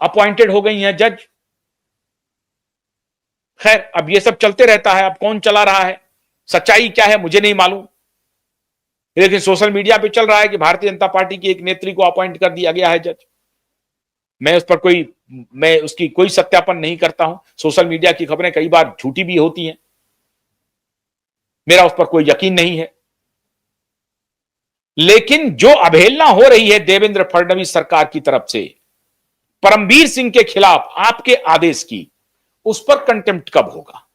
Appointed हो गई हैं जज। खैर, अब ये सब चलते रहता है, अब कौन चला रहा है, सच्चाई क्या है मुझे नहीं मालूम, लेकिन सोशल मीडिया पे चल रहा है कि भारतीय जनता पार्टी की एक नेत्री को अपॉइंट कर दिया गया है जज। मैं उसकी कोई सत्यापन नहीं करता हूं। सोशल मीडिया की खबरें कई बार झूठी भी होती हैं, मेरा उस पर कोई यकीन नहीं है। लेकिन जो अवहेलना हो रही है देवेंद्र फडणवीस सरकार की तरफ से परमबीर सिंह के खिलाफ आपके आदेश की, उस पर कंटेम्प्ट कब होगा,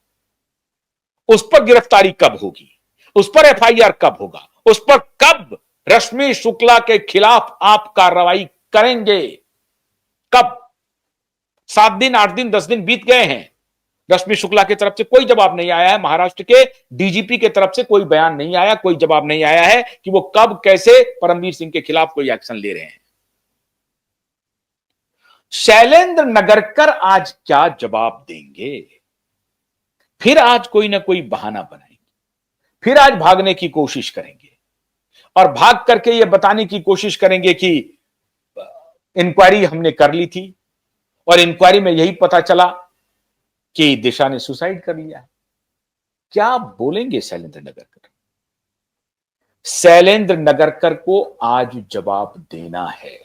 उस पर गिरफ्तारी कब होगी, उस पर एफआईआर कब होगा, उस पर कब रश्मि शुक्ला के खिलाफ आप कार्रवाई करेंगे, कब? 7 दिन, 8 दिन, 10 दिन बीत गए हैं, रश्मि शुक्ला की तरफ से कोई जवाब नहीं आया है, महाराष्ट्र के डीजीपी की तरफ से कोई बयान नहीं आया, कोई जवाब नहीं आया है कि वो कब कैसे परमबीर सिंह के खिलाफ कोई एक्शन ले रहे हैं। शैलेंद्र नगरकर आज क्या जवाब देंगे? फिर आज कोई ना कोई बहाना बनाएंगे, फिर आज भागने की कोशिश करेंगे और भाग करके ये बताने की कोशिश करेंगे कि इंक्वायरी हमने कर ली थी और इंक्वायरी में यही पता चला कि दिशा ने सुसाइड कर लिया है। क्या बोलेंगे शैलेंद्र नगरकर? शैलेंद्र नगरकर को आज जवाब देना है।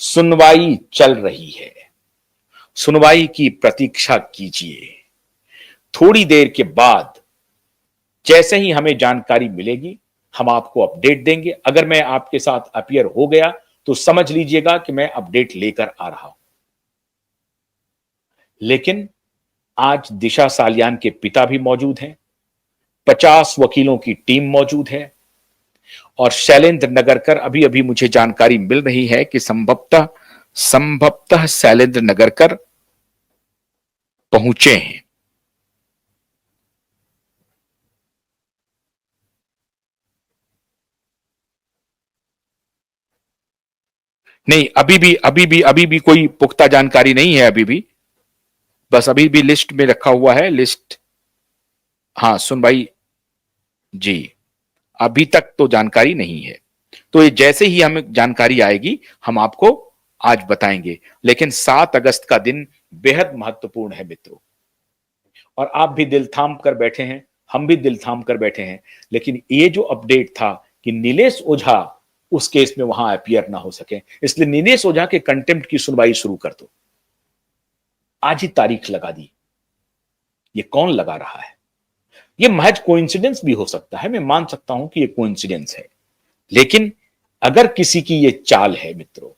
सुनवाई चल रही है, सुनवाई की प्रतीक्षा कीजिए। थोड़ी देर के बाद जैसे ही हमें जानकारी मिलेगी हम आपको अपडेट देंगे। अगर मैं आपके साथ अपीयर हो गया तो समझ लीजिएगा कि मैं अपडेट लेकर आ रहा हूं। लेकिन आज दिशा सालियान के पिता भी मौजूद हैं, 50 वकीलों की टीम मौजूद है और शैलेंद्र नगरकर, अभी अभी मुझे जानकारी मिल रही है कि संभवतः शैलेंद्र नगरकर पहुंचे हैं। नहीं, अभी भी कोई पुख्ता जानकारी नहीं है, अभी भी बस अभी भी लिस्ट में रखा हुआ है, लिस्ट। हाँ, सुनवाई जी, अभी तक तो जानकारी नहीं है। तो ये जैसे ही हमें जानकारी आएगी हम आपको आज बताएंगे। लेकिन 7 अगस्त का दिन बेहद महत्वपूर्ण है मित्रों, और आप भी दिल थाम कर बैठे हैं, हम भी दिल थाम कर बैठे हैं। लेकिन ये जो अपडेट था कि नीलेश ओझा उस केस में वहां अपीयर ना हो सके, इसलिए नीलेश ओझा के कंटेम्प्ट की सुनवाई शुरू कर दो। आज ही तारीख लगा दी। ये कौन लगा रहा है? ये महज कोइंसिडेंस भी हो सकता है, मैं मान सकता हूं कि ये कोइंसिडेंस है, लेकिन अगर किसी की ये चाल है मित्रों,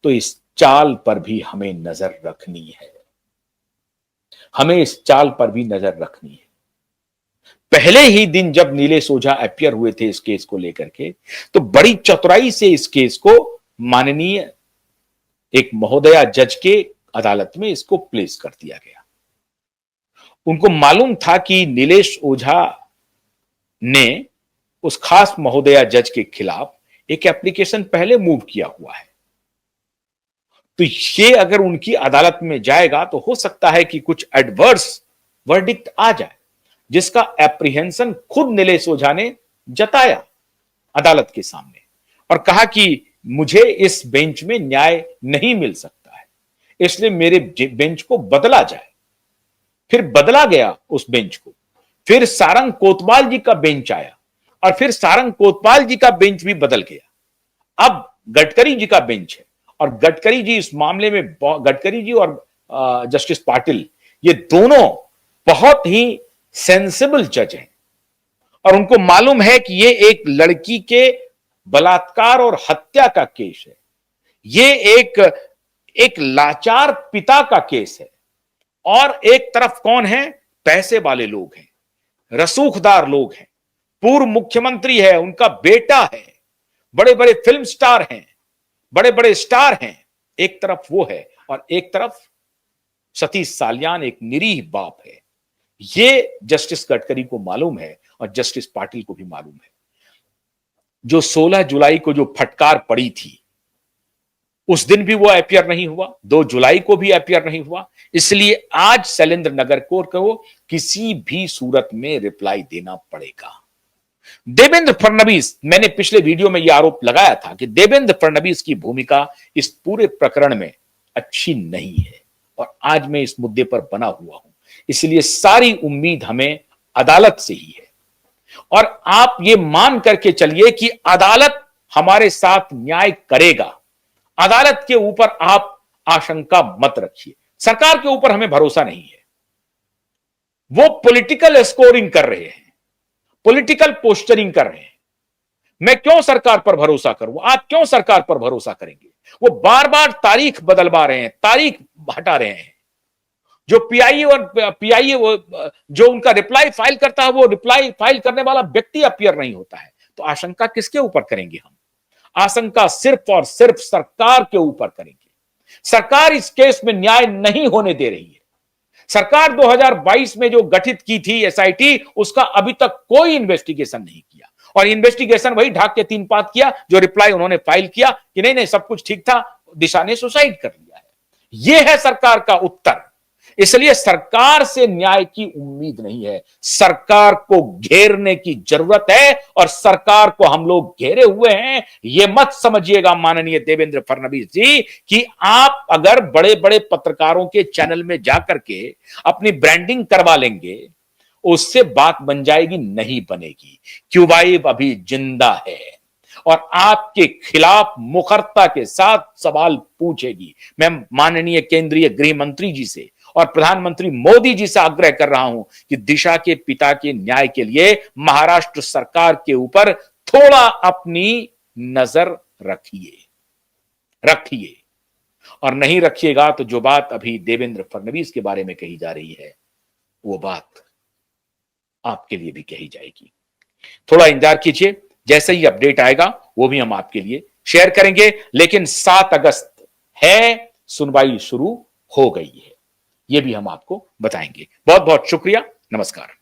तो इस चाल पर भी हमें नजर रखनी है, हमें इस चाल पर भी नजर रखनी है। पहले ही दिन जब नीलेश ओझा अपीयर हुए थे इस केस को लेकर के, तो बड़ी चतुराई से इस केस को माननीय एक महोदया जज के अदालत में इसको प्लेस कर दिया गया। उनको मालूम था कि नीलेश ओझा ने उस खास महोदया जज के खिलाफ एक एप्लीकेशन पहले मूव किया हुआ है, तो ये अगर उनकी अदालत में जाएगा तो हो सकता है कि कुछ एडवर्स वर्डिक्ट आ जाए, जिसका एप्रीहेंशन खुद नीलेश ओझा ने जताया अदालत के सामने और कहा कि मुझे इस बेंच में न्याय नहीं मिल सकता है, इसलिए मेरे बेंच को बदला जाए। फिर बदला गया उस बेंच को, फिर सारंग कोतवाल जी का बेंच आया और फिर सारंग कोतवाल जी का बेंच भी बदल गया। अब गडकरी जी का बेंच है और गडकरी जी इस मामले में, गडकरी जी और जस्टिस पाटिल, ये दोनों बहुत ही सेंसिबल जज हैं और उनको मालूम है कि ये एक लड़की के बलात्कार और हत्या का केस है, ये एक लाचार पिता का केस है और एक तरफ कौन है? पैसे वाले लोग हैं, रसूखदार लोग हैं, पूर्व मुख्यमंत्री है, उनका बेटा है, बड़े बड़े फिल्म स्टार हैं, बड़े बड़े स्टार हैं। एक तरफ वो है और एक तरफ सतीश सालियान एक निरीह बाप है। ये जस्टिस गडकरी को मालूम है और जस्टिस पाटिल को भी मालूम है। जो 16 जुलाई को जो फटकार पड़ी थी, उस दिन भी वो अपीयर नहीं हुआ, 2 जुलाई को भी अपीयर नहीं हुआ, इसलिए आज शैलेंद्र नगरकर को किसी भी सूरत में रिप्लाई देना पड़ेगा। देवेंद्र फडणवीस, मैंने पिछले वीडियो में यह आरोप लगाया था कि देवेंद्र फडणवीस की भूमिका इस पूरे प्रकरण में अच्छी नहीं है और आज मैं इस मुद्दे पर बना हुआ हूं। इसलिए सारी उम्मीद हमें अदालत से ही है और आप ये मान करके चलिए कि अदालत हमारे साथ न्याय करेगा। अदालत के ऊपर आप आशंका मत रखिए। सरकार के ऊपर हमें भरोसा नहीं है। वो पॉलिटिकल स्कोरिंग कर रहे हैं, पॉलिटिकल पोस्चरिंग कर रहे हैं। मैं क्यों सरकार पर भरोसा करूं? आप क्यों सरकार पर भरोसा करेंगे? वो बार बार तारीख बदलवा रहे हैं, तारीख हटा रहे हैं। जो पीआईए जो उनका रिप्लाई फाइल करता है, वो रिप्लाई फाइल करने वाला व्यक्ति अपीयर नहीं होता है। तो आशंका किसके ऊपर करेंगे हम? आशंका सिर्फ और सिर्फ सरकार के ऊपर करेंगे। सरकार इस केस में न्याय नहीं होने दे रही है। सरकार 2022 में जो गठित की थी एसआईटी, उसका अभी तक कोई इन्वेस्टिगेशन नहीं किया और इन्वेस्टिगेशन वही ढाक के तीन पात किया जो रिप्लाई उन्होंने फाइल किया कि नहीं नहीं सब कुछ ठीक था, दिशा ने सुसाइड कर लिया है। यह है सरकार का उत्तर। इसलिए सरकार से न्याय की उम्मीद नहीं है। सरकार को घेरने की जरूरत है और सरकार को हम लोग घेरे हुए हैं। यह मत समझिएगा माननीय देवेंद्र फडणवीस जी कि आप अगर बड़े बड़े पत्रकारों के चैनल में जाकर के अपनी ब्रांडिंग करवा लेंगे, उससे बात बन जाएगी, नहीं बनेगी। क्यूबाइब अभी जिंदा है और आपके खिलाफ मुखरता के साथ सवाल पूछेगी। मैं माननीय केंद्रीय गृह मंत्री जी से और प्रधानमंत्री मोदी जी से आग्रह कर रहा हूं कि दिशा के पिता के न्याय के लिए महाराष्ट्र सरकार के ऊपर थोड़ा अपनी नजर रखिए और नहीं रखिएगा तो जो बात अभी देवेंद्र फडणवीस के बारे में कही जा रही है, वो बात आपके लिए भी कही जाएगी। थोड़ा इंतजार कीजिए, जैसे ही अपडेट आएगा वो भी हम आपके लिए शेयर करेंगे। लेकिन 7 अगस्त है, सुनवाई शुरू हो गई है, ये भी हम आपको बताएंगे। बहुत बहुत शुक्रिया, नमस्कार।